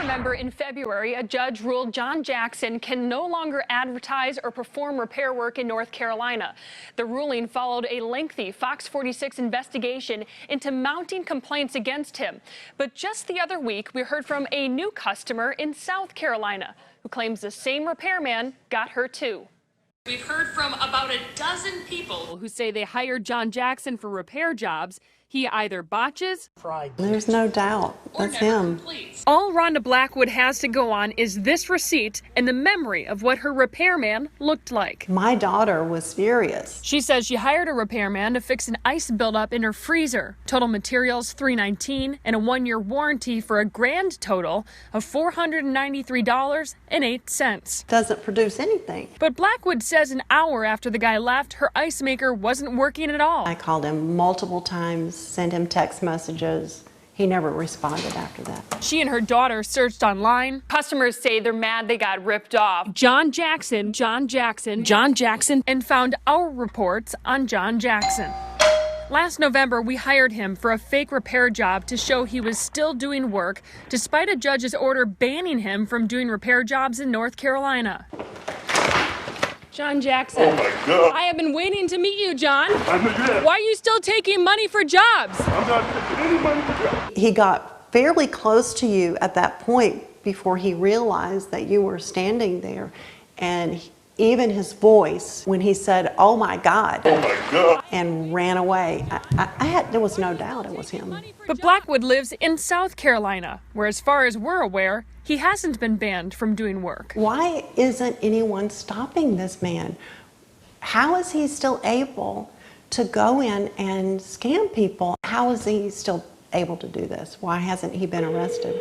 remember in February, a judge ruled John Jackson can no longer advertise or perform repair work in North Carolina. The ruling followed a lengthy Fox 46 investigation into mounting complaints against him. But just the other week, we heard from a new customer in South Carolina who claims the same repairman got her too. We've heard from about a dozen people who say they hired John Jackson for repair jobs. He either botches, there's no doubt that's him. All Rhonda Blackwood has to go on is this receipt and the memory of what her repairman looked like. My daughter was furious. She says she hired a repairman to fix an ice buildup in her freezer. Total materials $319 and a 1-year warranty for a grand total of $493.08. Doesn't produce anything. But Blackwood says an hour after the guy left, her ice maker wasn't working at all. I called him multiple times, sent him text messages. He never responded after that. She and her daughter searched online. Customers say they're mad they got ripped off. John Jackson, and found our reports on John Jackson. Last November, we hired him for a fake repair job to show he was still doing work, despite a judge's order banning him from doing repair jobs in North Carolina. John Jackson. Oh my God. I have been waiting to meet you, John. Yes. Why are you still taking money for jobs? I'm not taking any money for jobs. He got fairly close to you at that point before he realized that you were standing there. And even his voice, when he said, "Oh my God," and ran away, there was no doubt it was him. But Blackwood lives in South Carolina, where as far as we're aware, he hasn't been banned from doing work. Why isn't anyone stopping this man? How is he still able to go in and scam people? How is he still able to do this? Why hasn't he been arrested?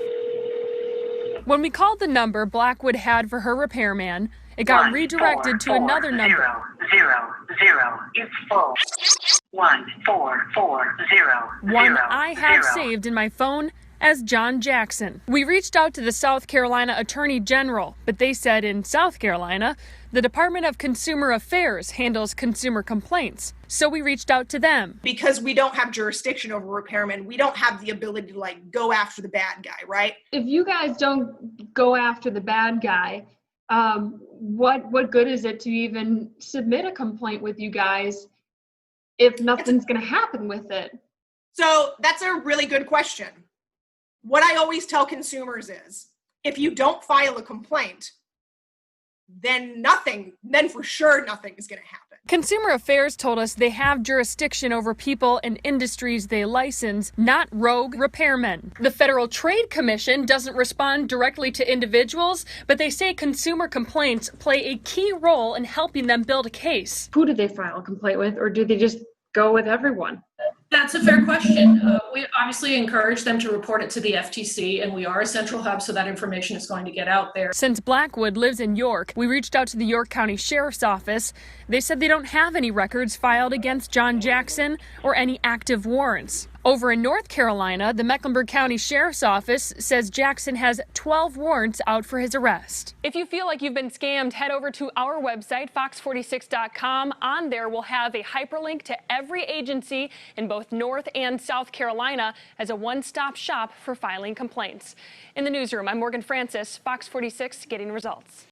When we called the number Blackwood had for her repairman, it got redirected to another number. 000. It's full. 1440. One I have saved in my phone as John Jackson. We reached out to the South Carolina Attorney General, but they said in South Carolina, the Department of Consumer Affairs handles consumer complaints. So we reached out to them. Because we don't have jurisdiction over repairmen, we don't have the ability to go after the bad guy, right? If you guys don't go after the bad guy, what good is it to even submit a complaint with you guys if nothing's going to happen with it? So that's a really good question. What I always tell consumers is, if you don't file a complaint, then for sure nothing is going to happen. Consumer Affairs told us they have jurisdiction over people and industries they license, not rogue repairmen. The Federal Trade Commission doesn't respond directly to individuals, but they say consumer complaints play a key role in helping them build a case. Who do they file a complaint with, or do they just go with everyone? That's a fair question. We obviously encourage them to report it to the FTC, and we are a central hub, so that information is going to get out there. Since Blackwood lives in York, we reached out to the York County Sheriff's Office. They said they don't have any records filed against John Jackson or any active warrants. Over in North Carolina, the Mecklenburg County Sheriff's Office says Jackson has 12 warrants out for his arrest. If you feel like you've been scammed, head over to our website, fox46.com. On there, we'll have a hyperlink to every agency in both North and South Carolina as a one-stop shop for filing complaints. In the newsroom, I'm Morgan Francis, Fox 46, getting results.